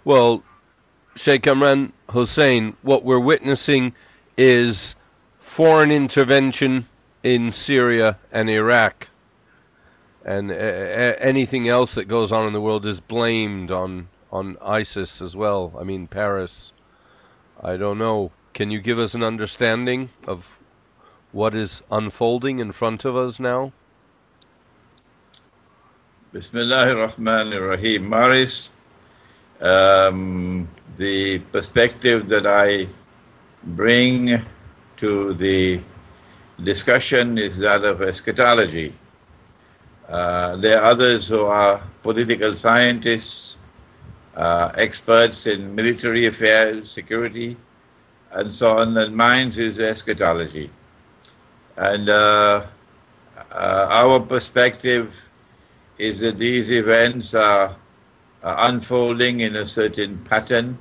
Well, Sheikh Imran Hosein, what we're witnessing is foreign intervention in Syria and Iraq, and anything else that goes on in the world is blamed on ISIS as well. I mean, Paris. I don't know. Can you give us an understanding of what is unfolding in front of us now? Bismillahir Rahmanir Rahim. Maris, the perspective that I bring to the discussion is that of eschatology. There are others who are political scientists, experts in military affairs, security, and so on, and mine is eschatology. And our perspective is that these events are unfolding in a certain pattern,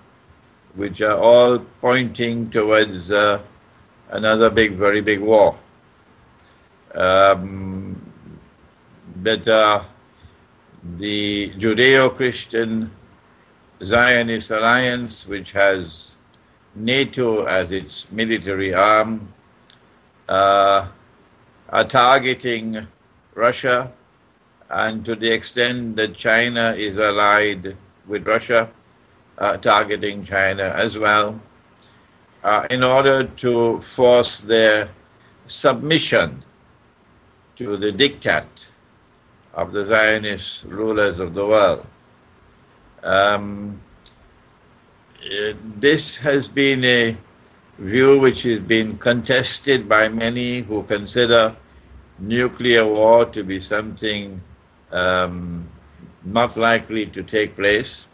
which are all pointing towards another very big war. But the Judeo-Christian Zionist alliance, which has NATO as its military arm, are targeting Russia, and to the extent that China is allied with Russia, targeting China as well, in order to force their submission to the diktat of the Zionist rulers of the world. This has been a view which has been contested by many who consider nuclear war to be something not likely to take place.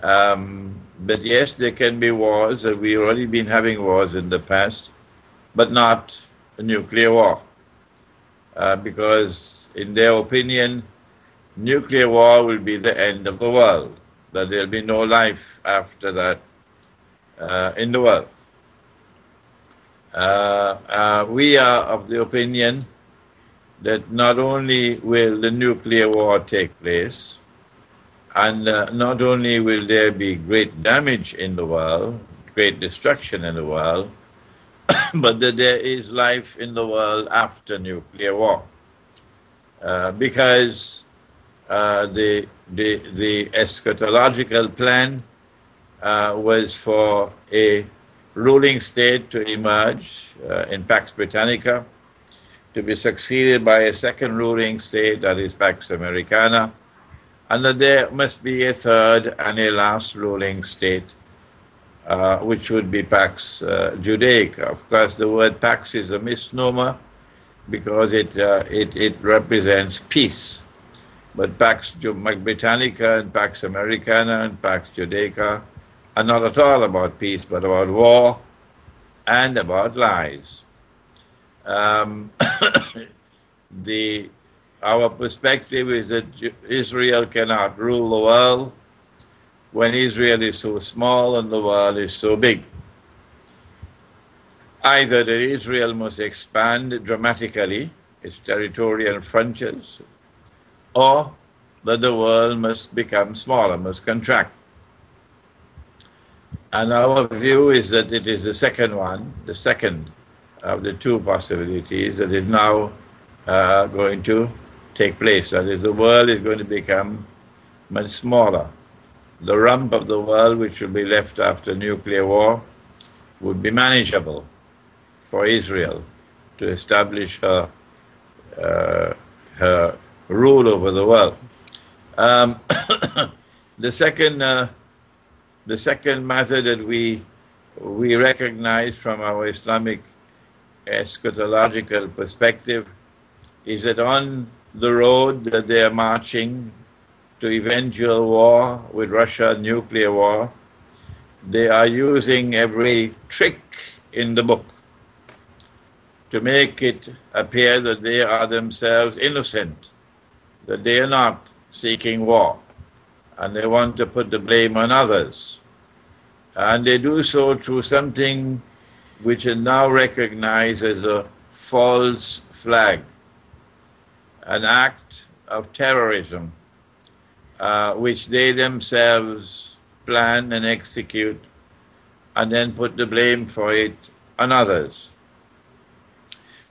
But yes, there can be wars, and we've already been having wars in the past, but not a nuclear war. Because in their opinion, nuclear war will be the end of the world, that there'll be no life after that in the world. We are of the opinion that not only will the nuclear war take place, and not only will there be great damage in the world, great destruction in the world, but that there is life in the world after nuclear war. Because the eschatological plan was for a ruling state to emerge in Pax Britannica, to be succeeded by a second ruling state, that is Pax Americana, and that there must be a third and a last ruling state, which would be Pax Judaica. Of course, the word Pax is a misnomer because it represents peace. But Pax Britannica and Pax Americana and Pax Judaica are not at all about peace, but about war and about lies. Our perspective is that Israel cannot rule the world when Israel is so small and the world is so big. Either that Israel must expand dramatically its territorial frontiers, or that the world must become smaller, must contract. And our view is that it is the second one, the second of the two possibilities that is now going to take place. That is, the world is going to become much smaller. The rump of the world, which will be left after nuclear war, would be manageable for Israel to establish her rule over the world. The second matter that we recognize from our Islamic eschatological perspective is that on the road that they are marching to eventual war with Russia, nuclear war, they are using every trick in the book to make it appear that they are themselves innocent, that they are not seeking war, and they want to put the blame on others. And they do so through something which is now recognized as a false flag, an act of terrorism, which they themselves plan and execute, and then put the blame for it on others.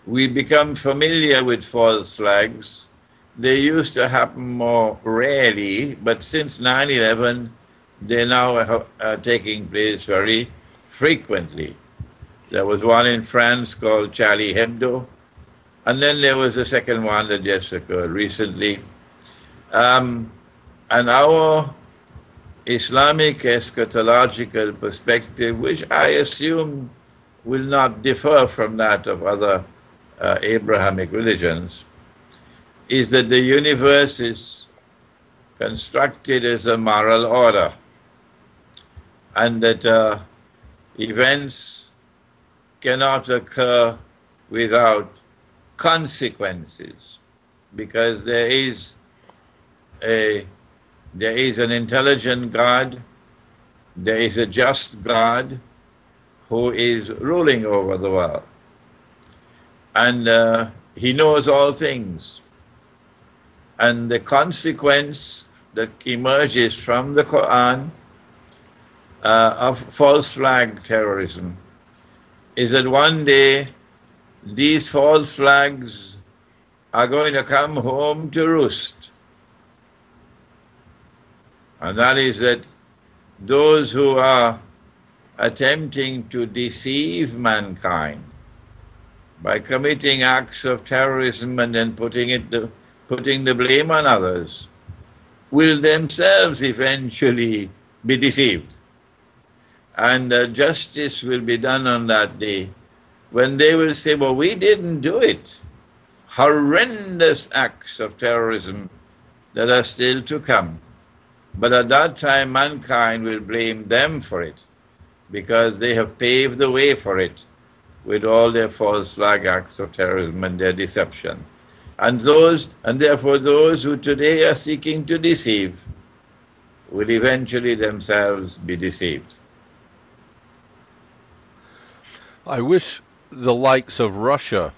We become familiar with false flags. They used to happen more rarely, but since 9/11, they now are taking place very frequently. There was one in France called Charlie Hebdo, and then there was a second one that just occurred recently. And our Islamic eschatological perspective, which I assume will not differ from that of other Abrahamic religions, is that the universe is constructed as a moral order, and that events cannot occur without consequences, because there is an intelligent God, there is a just God who is ruling over the world, and he knows all things. And the consequence that emerges from the Quran of false flag terrorism is that one day these false flags are going to come home to roost. And that is that those who are attempting to deceive mankind by committing acts of terrorism and then putting the blame on others will themselves eventually be deceived. And justice will be done on that day when they will say, well, we didn't do it. Horrendous acts of terrorism that are still to come. But at that time, mankind will blame them for it, because they have paved the way for it with all their false flag acts of terrorism and their deception. And therefore those who today are seeking to deceive will eventually themselves be deceived. I wish the likes of Russia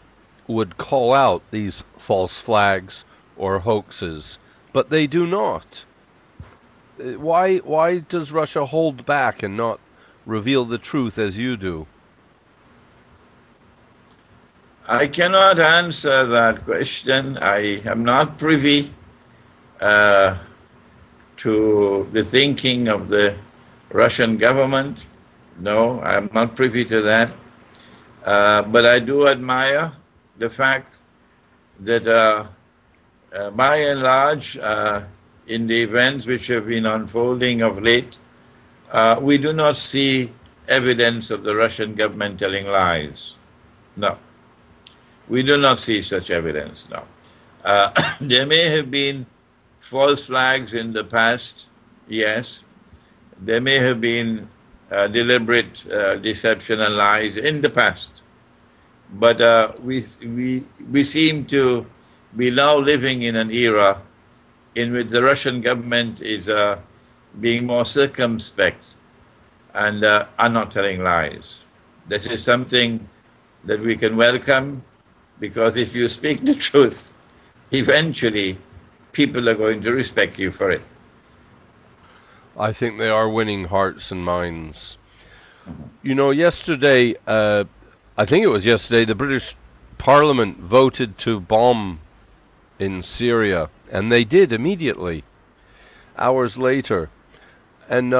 would call out these false flags or hoaxes, but they do not. Why does Russia hold back and not reveal the truth as you do? I cannot answer that question. I am not privy to the thinking of the Russian government. No, I am not privy to that. But I do admire the fact that by and large, in the events which have been unfolding of late, we do not see evidence of the Russian government telling lies. No. We do not see such evidence now. There may have been false flags in the past, yes. There may have been deliberate deception and lies in the past. But we seem to be now living in an era in which the Russian government is being more circumspect and are not telling lies. This is something that we can welcome, because if you speak the truth, eventually people are going to respect you for it. I think they are winning hearts and minds. You know, yesterday, I think it was yesterday, the British Parliament voted to bomb in Syria, and they did immediately, hours later. And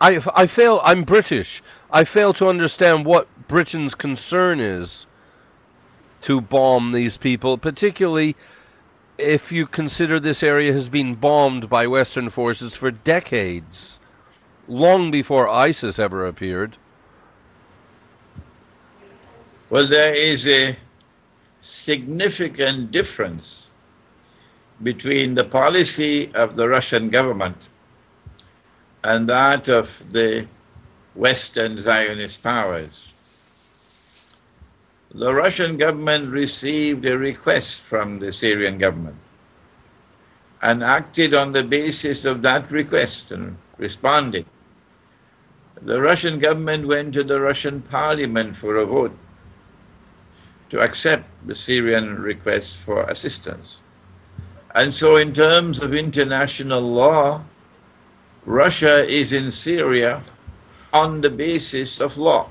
I'm British. I fail to understand what Britain's concern is to bomb these people, particularly if you consider this area has been bombed by Western forces for decades, long before ISIS ever appeared. Well, there is a significant difference between the policy of the Russian government and that of the Western Zionist powers. The Russian government received a request from the Syrian government and acted on the basis of that request and responded. The Russian government went to the Russian parliament for a vote to accept the Syrian request for assistance. And so in terms of international law, Russia is in Syria on the basis of law.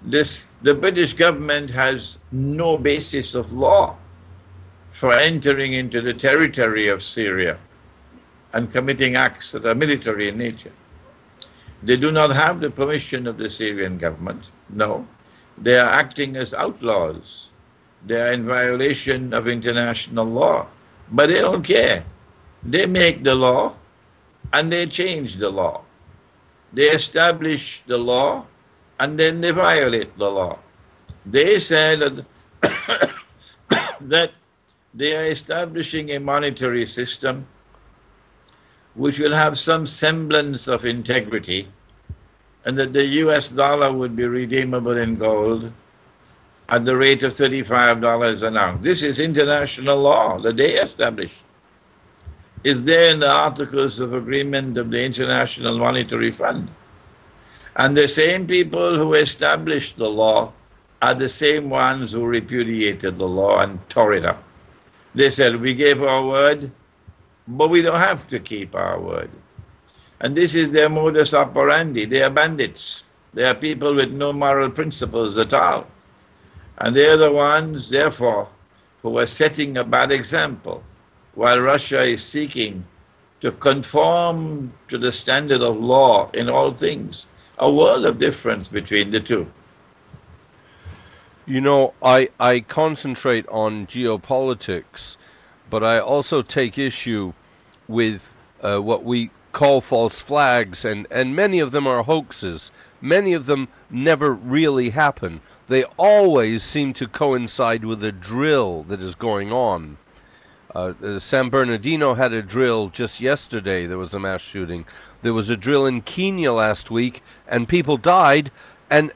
The British government has no basis of law for entering into the territory of Syria and committing acts that are military in nature. They do not have the permission of the Syrian government. No. They are acting as outlaws. They are in violation of international law. But they don't care. They make the law and they change the law. They establish the law and then they violate the law. They said that they are establishing a monetary system which will have some semblance of integrity, and that the US dollar would be redeemable in gold at the rate of $35 an ounce. This is international law that they established. It's there in the Articles of Agreement of the International Monetary Fund. And the same people who established the law are the same ones who repudiated the law and tore it up. They said, we gave our word, but we don't have to keep our word. And this is their modus operandi. They are bandits. They are people with no moral principles at all. And they are the ones, therefore, who are setting a bad example, while Russia is seeking to conform to the standard of law in all things. A world of difference between the two. You know, I concentrate on geopolitics, but I also take issue with what we call false flags, and many of them are hoaxes. Many of them never really happen. They always seem to coincide with a drill that is going on. San Bernardino had a drill just yesterday. There was a mass shooting. There was a drill in Kenya last week, and people died, and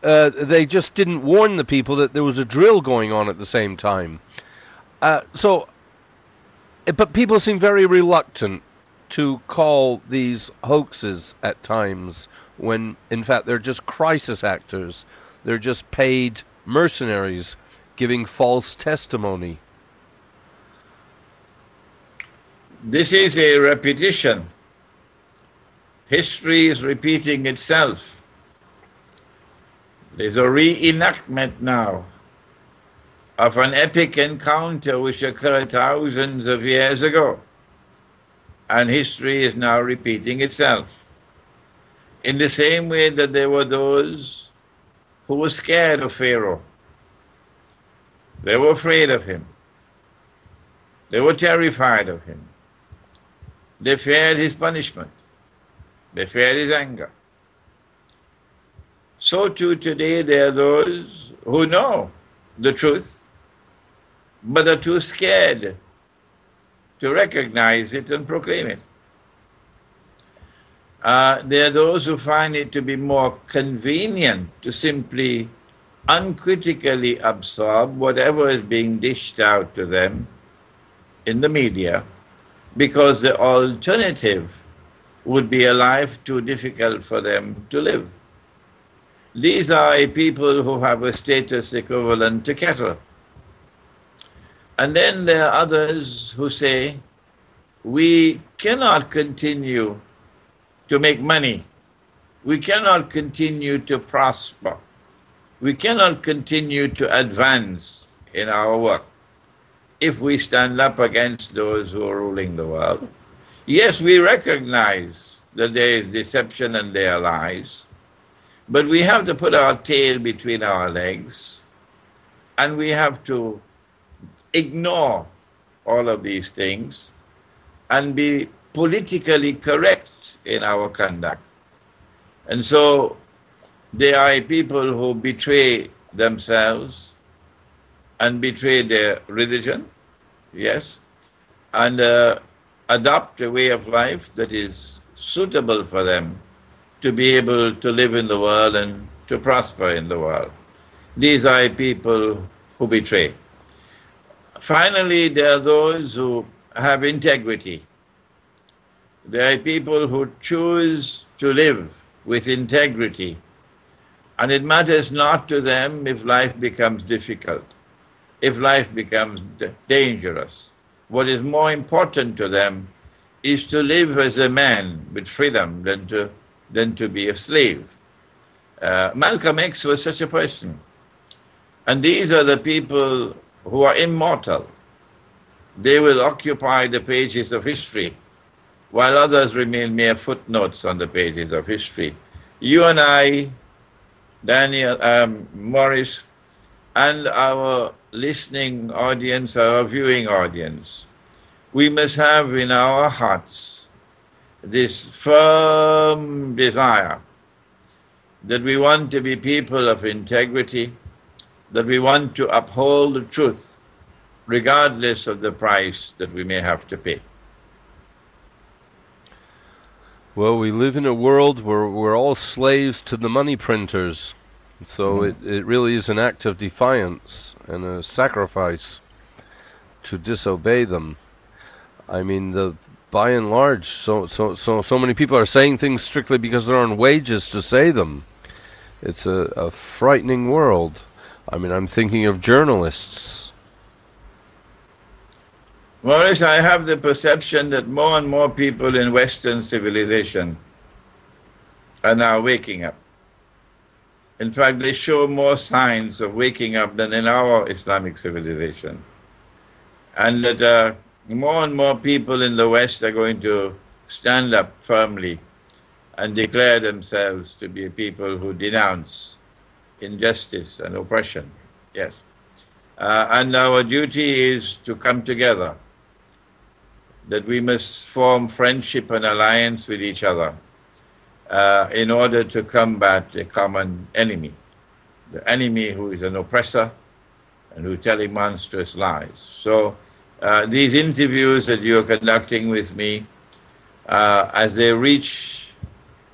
they just didn't warn the people that there was a drill going on at the same time. But people seem very reluctant to call these hoaxes at times when, in fact, they're just crisis actors. They're just paid mercenaries giving false testimony. This is a repetition. History is repeating itself. There's a reenactment now of an epic encounter which occurred thousands of years ago. And history is now repeating itself. In the same way that there were those who were scared of Pharaoh. They were afraid of him. They were terrified of him. They feared his punishment. They feared his anger. So too today there are those who know the truth, but are too scared to recognize it and proclaim it. There are those who find it to be more convenient to simply uncritically absorb whatever is being dished out to them in the media, because the alternative would be a life too difficult for them to live. These are a people who have a status equivalent to cattle. And then there are others who say, we cannot continue to make money. We cannot continue to prosper. We cannot continue to advance in our work if we stand up against those who are ruling the world. Yes, we recognize that there is deception and there are lies, but we have to put our tail between our legs and we have to ignore all of these things and be politically correct in our conduct. And so there are people who betray themselves and betray their religion, yes, and adopt a way of life that is suitable for them to be able to live in the world and to prosper in the world. These are people who betray. Finally, there are those who have integrity. There are people who choose to live with integrity, and it matters not to them if life becomes difficult, if life becomes dangerous. What is more important to them is to live as a man with freedom than to be a slave. Malcolm X was such a person. And these are the people who are immortal. They will occupy the pages of history, while others remain mere footnotes on the pages of history. You and I, Daniel, Morris, and our listening audience, our viewing audience, we must have in our hearts this firm desire that we want to be people of integrity, that we want to uphold the truth, regardless of the price that we may have to pay. Well, we live in a world where we're all slaves to the money printers. So it really is an act of defiance and a sacrifice to disobey them. I mean, by and large, so many people are saying things strictly because they're on wages to say them. It's a frightening world. I mean, I'm thinking of journalists. Maurice, I have the perception that more and more people in Western civilization are now waking up. In fact, they show more signs of waking up than in our Islamic civilization. And that more and more people in the West are going to stand up firmly and declare themselves to be people who denounce injustice and oppression. Yes. And our duty is to come together, that we must form friendship and alliance with each other in order to combat a common enemy, the enemy who is an oppressor and who telling monstrous lies. So these interviews that you are conducting with me, as they reach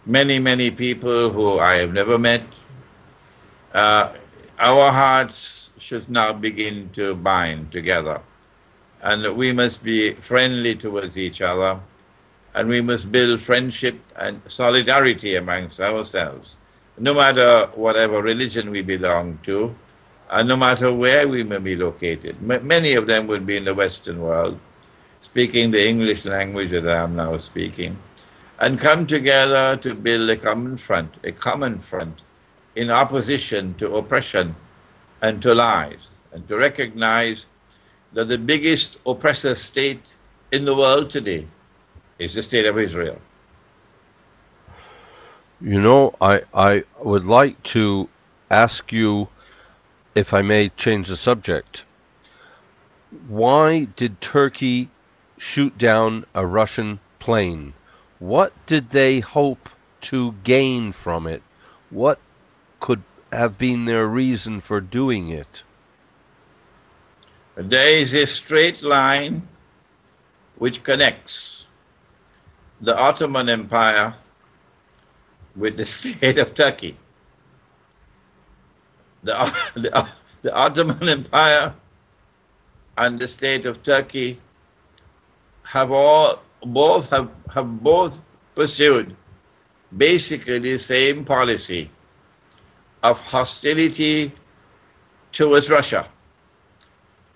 many, many people who I have never met, our hearts should now begin to bind together. And we must be friendly towards each other, and we must build friendship and solidarity amongst ourselves, no matter whatever religion we belong to, and no matter where we may be located. Many of them would be in the Western world, speaking the English language that I am now speaking, and come together to build a common front in opposition to oppression and to lies, and to recognize that the biggest oppressor state in the world today is the state of Israel. You know, I would like to ask you, if I may change the subject, why did Turkey shoot down a Russian plane? What did they hope to gain from it? What could have been their reason for doing it? There is a straight line which connects the Ottoman Empire with the state of Turkey. The Ottoman Empire and the state of Turkey have both pursued basically the same policy of hostility towards Russia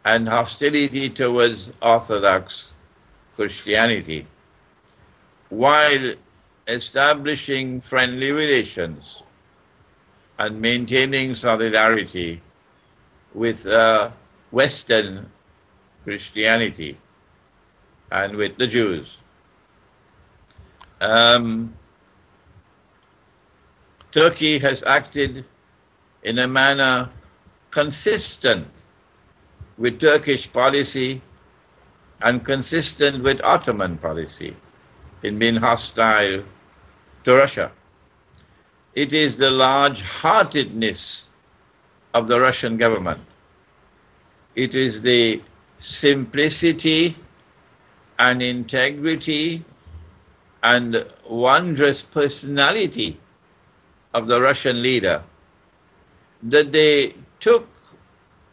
and hostility towards Orthodox Christianity, while establishing friendly relations and maintaining solidarity with Western Christianity and with the Jews. Turkey has acted in a manner consistent with Turkish policy and consistent with Ottoman policy in being hostile to Russia. It is the large-heartedness of the Russian government. It is the simplicity and integrity and wondrous personality of the Russian leader that they took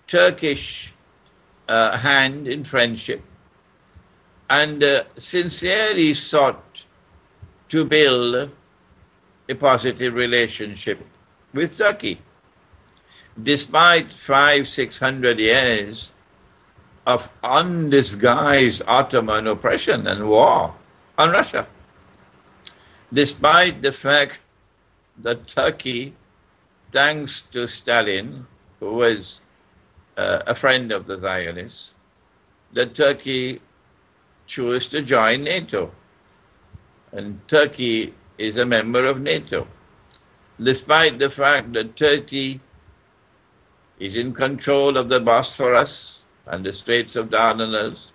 Turkish hand in friendship and sincerely sought to build a positive relationship with Turkey. Despite 500-600 years of undisguised Ottoman oppression and war, on Russia, despite the fact that Turkey, thanks to Stalin, who was a friend of the Zionists, that Turkey chose to join NATO. And Turkey is a member of NATO, despite the fact that Turkey is in control of the Bosphorus and the Straits of Dardanelles,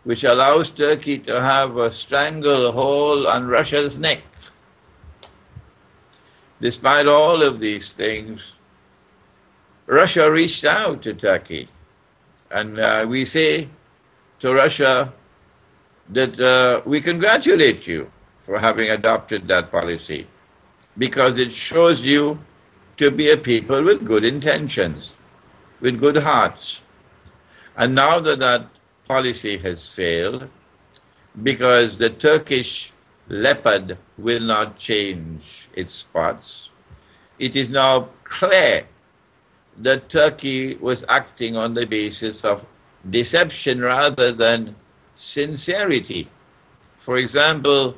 which allows Turkey to have a stranglehold on Russia's neck. Despite all of these things, Russia reached out to Turkey. And we say to Russia that we congratulate you for having adopted that policy, because it shows you to be a people with good intentions, with good hearts. And now that that policy has failed, because the Turkish leopard will not change its spots, it is now clear that Turkey was acting on the basis of deception rather than sincerity. For example,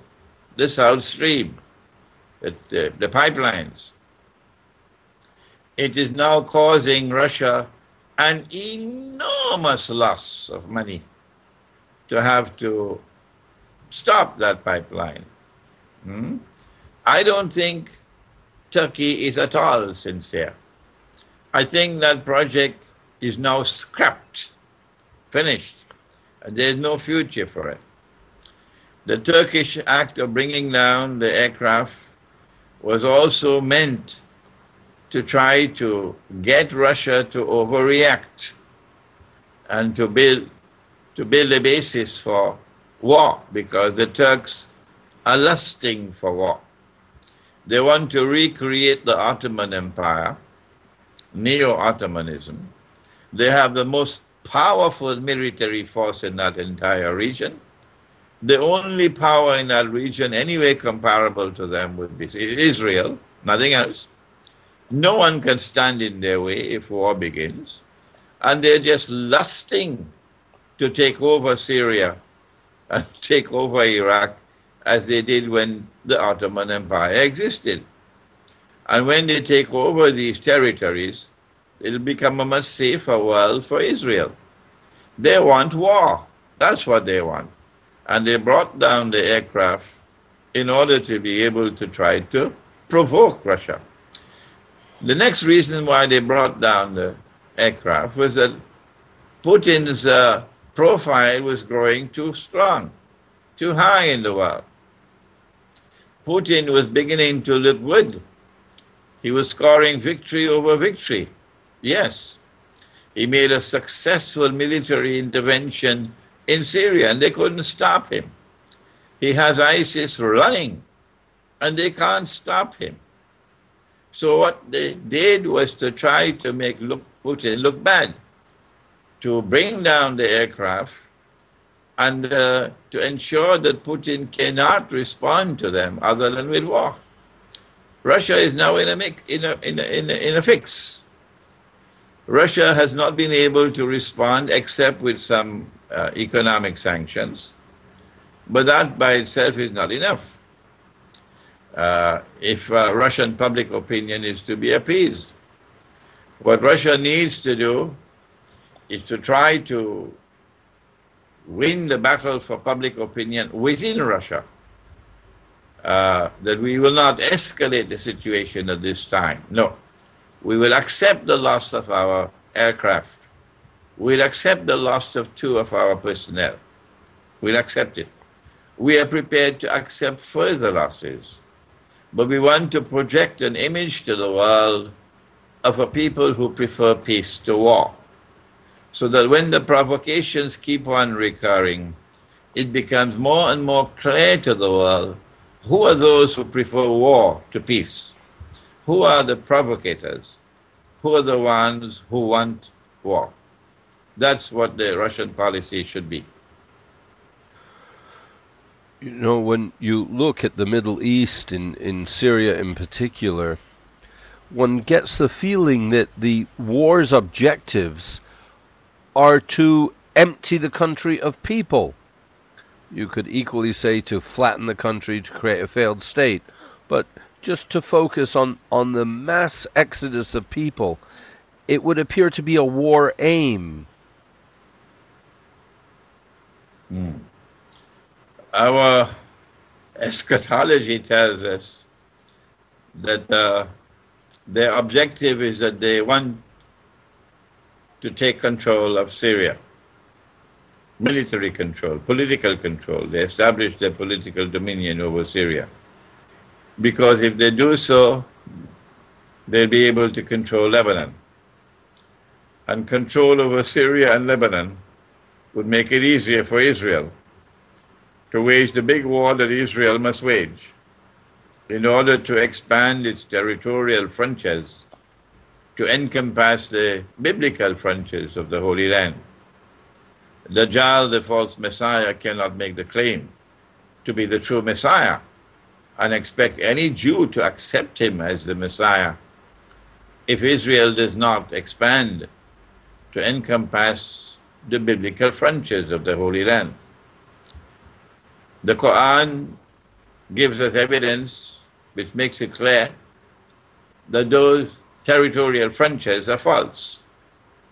the South Stream, the pipelines. It is now causing Russia an enormous loss of money to have to stop that pipeline. I don't think Turkey is at all sincere. I think that project is now scrapped, finished, and there's no future for it. The Turkish act of bringing down the aircraft was also meant to try to get Russia to overreact and to build a basis for war, because the Turks are lusting for war. They want to recreate the Ottoman Empire, Neo-Ottomanism. They have the most powerful military force in that entire region. The only power in that region anyway comparable to them would be Israel, nothing else. No one can stand in their way if war begins. And they're just lusting to take over Syria and take over Iraq as they did when the Ottoman Empire existed. And when they take over these territories, it'll become a much safer world for Israel. They want war. That's what they want. And they brought down the aircraft in order to be able to try to provoke Russia. The next reason why they brought down the aircraft was that Putin's profile was growing too strong, too high in the world. Putin was beginning to look good. He was scoring victory over victory. Yes, he made a successful military intervention in Syria, and they couldn't stop him. He has ISIS running, and they can't stop him. So what they did was to try to make Putin look bad, to bring down the aircraft, and to ensure that Putin cannot respond to them other than with war. Russia is now in a fix. Russia has not been able to respond except with some economic sanctions, but that by itself is not enough if Russian public opinion is to be appeased. What Russia needs to do is to try to win the battle for public opinion within Russia, that we will not escalate the situation at this time. No. We will accept the loss of our aircraft. We'll accept the loss of 2 of our personnel. We'll accept it. We are prepared to accept further losses. But we want to project an image to the world of a people who prefer peace to war, so that when the provocations keep on recurring, it becomes more and more clear to the world who are those who prefer war to peace. Who are the provocators? Who are the ones who want war? That's what the Russian policy should be. You know, when you look at the Middle East, in Syria in particular, one gets the feeling that the war's objectives are to empty the country of people. You could equally say to flatten the country to create a failed state. But just to focus on the mass exodus of people, it would appear to be a war aim. Our eschatology tells us that their objective is that they want to take control of Syria. Military control, political control. They establish their political dominion over Syria. Because if they do so, they'll be able to control Lebanon. And control over Syria and Lebanon would make it easier for Israel to wage the big war that Israel must wage in order to expand its territorial frontiers to encompass the biblical frontiers of the Holy Land. Dajjal, the false Messiah, cannot make the claim to be the true Messiah and expect any Jew to accept him as the Messiah if Israel does not expand to encompass the biblical frontiers of the Holy Land. The Quran gives us evidence which makes it clear that those territorial frontiers are false.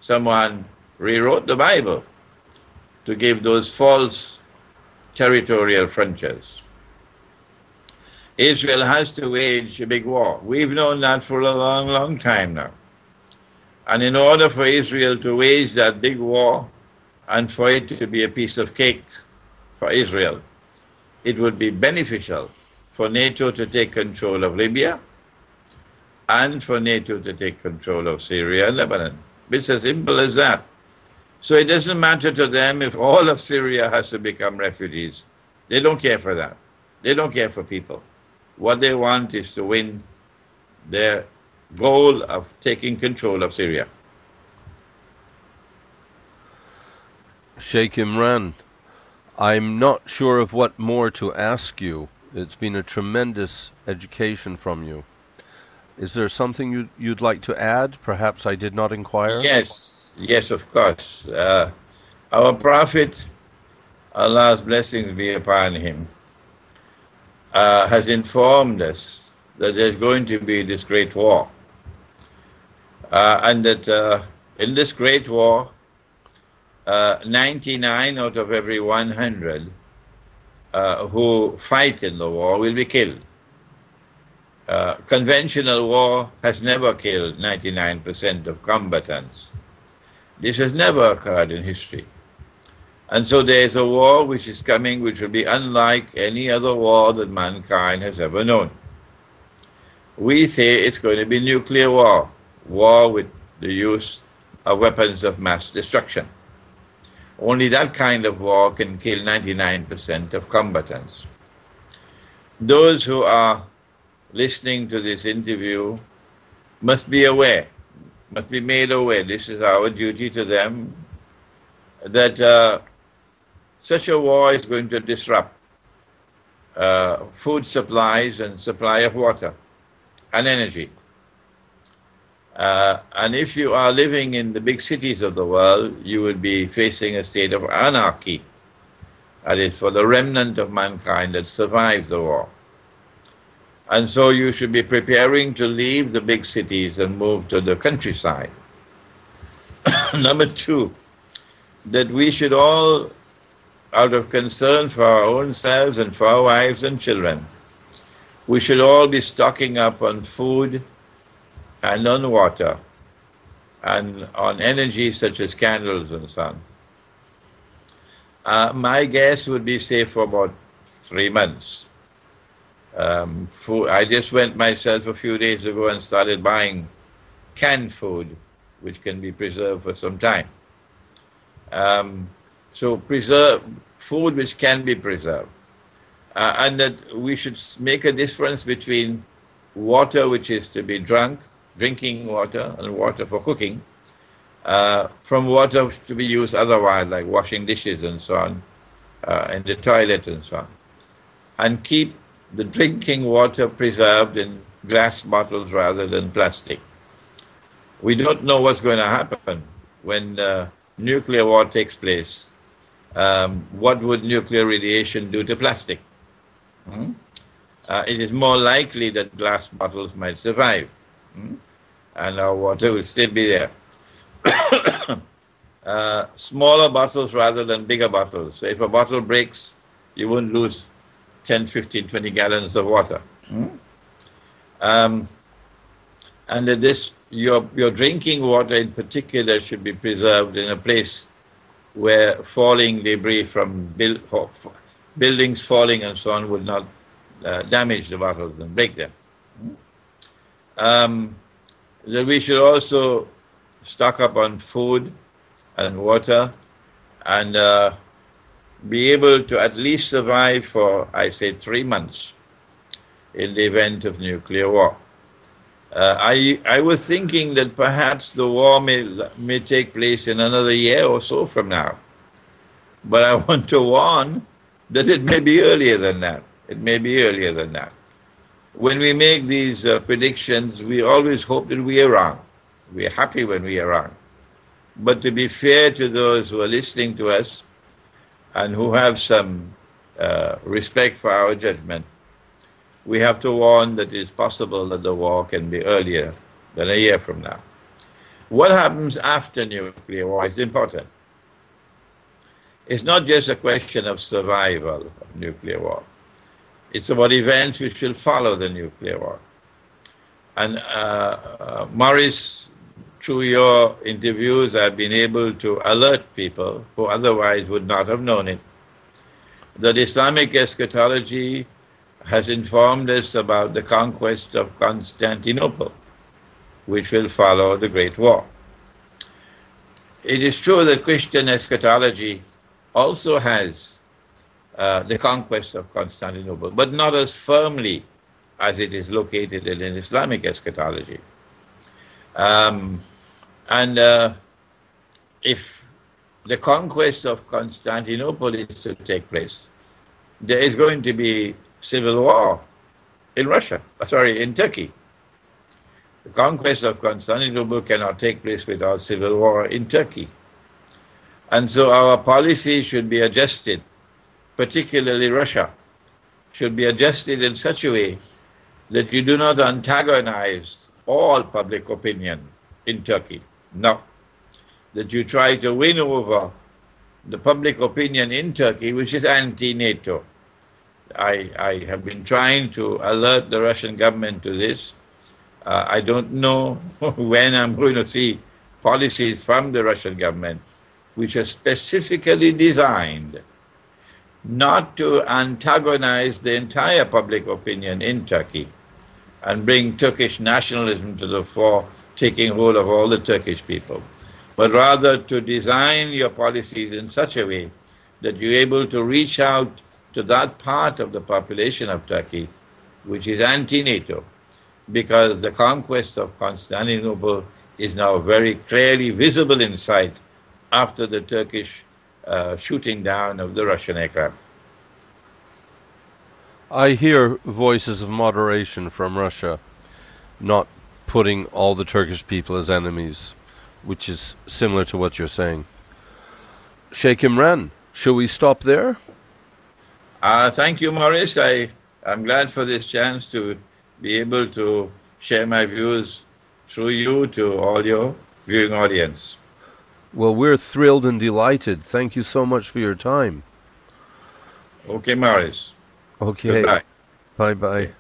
Someone rewrote the Bible to give those false territorial frontiers. Israel has to wage a big war. We've known that for a long, long time now. And in order for Israel to wage that big war and for it to be a piece of cake for Israel, it would be beneficial for NATO to take control of Libya and for NATO to take control of Syria and Lebanon. It's as simple as that. So it doesn't matter to them if all of Syria has to become refugees. They don't care for that. They don't care for people. What they want is to win their goal of taking control of Syria. Sheikh Imran, I'm not sure of what more to ask you. It's been a tremendous education from you. Is there something you'd like to add? Perhaps I did not inquire? Yes, of course. Our Prophet, Allah's blessings be upon him, has informed us that there's going to be this great war. And that in this great war, 99 out of every 100 who fight in the war will be killed. Conventional war has never killed 99% of combatants. This has never occurred in history. And so there is a war which is coming which will be unlike any other war that mankind has ever known. We say it's going to be nuclear war, war with the use of weapons of mass destruction. Only that kind of war can kill 99% of combatants. Those who are listening to this interview must be aware, must be made aware, this is our duty to them, that such a war is going to disrupt food supplies and supply of water and energy. And if you are living in the big cities of the world, you will be facing a state of anarchy. That is for the remnant of mankind that survived the war. And so you should be preparing to leave the big cities and move to the countryside. Number two, that we should all, out of concern for our own selves and for our wives and children, we should all be stocking up on food and on water and on energy such as candles and so on. My guess would be safe for about 3 months. Food, I just went myself a few days ago and started buying canned food, which can be preserved for some time. So preserve food which can be preserved. And that we should make a difference between water which is to be drunk, drinking water, and water for cooking, from water to be used otherwise, like washing dishes and so on, in the toilet and so on. And keep the drinking water preserved in glass bottles rather than plastic. We don't know what's going to happen when nuclear war takes place. what would nuclear radiation do to plastic? It is more likely that glass bottles might survive, and our water will still be there. Smaller bottles rather than bigger bottles. So if a bottle breaks, you won't lose 10, 15, 20 gallons of water. And that your drinking water in particular should be preserved in a place where falling debris from buildings falling and so on would not damage the bottles and break them. That we should also stock up on food and water and be able to at least survive for, I say, 3 months in the event of nuclear war. I was thinking that perhaps the war may take place in another year or so from now. But I want to warn that it may be earlier than that. It may be earlier than that. When we make these predictions, we always hope that we are wrong. We are happy when we are wrong. But to be fair to those who are listening to us and who have some respect for our judgment, we have to warn that it is possible that the war can be earlier than a year from now. What happens after nuclear war is important. It's not just a question of survival of nuclear war. It's about events which will follow the nuclear war. And Maurice, through your interviews, I've been able to alert people who otherwise would not have known it, that Islamic eschatology has informed us about the conquest of Constantinople, which will follow the Great War. It is true that Christian eschatology also has the conquest of Constantinople, but not as firmly as it is located in Islamic eschatology. If the conquest of Constantinople is to take place, there is going to be civil war in Turkey. The conquest of Constantinople cannot take place without civil war in Turkey. And so our policy should be adjusted, particularly Russia, should be adjusted in such a way that you do not antagonize all public opinion in Turkey. No. That you try to win over the public opinion in Turkey, which is anti-NATO. I have been trying to alert the Russian government to this. I don't know when I'm going to see policies from the Russian government which are specifically designed not to antagonize the entire public opinion in Turkey and bring Turkish nationalism to the fore, taking hold of all the Turkish people, but rather to design your policies in such a way that you're able to reach out to that part of the population of Turkey which is anti-NATO, because the conquest of Constantinople is now very clearly visible in sight after the Turkish shooting down of the Russian aircraft. I hear voices of moderation from Russia, not putting all the Turkish people as enemies, which is similar to what you're saying. Sheikh Imran, shall we stop there? Thank you, Maurice. I'm glad for this chance to be able to share my views through you to all your viewing audience. Well, we're thrilled and delighted. Thank you so much for your time. Okay, Maurice. Okay. Goodbye. Bye-bye. Okay.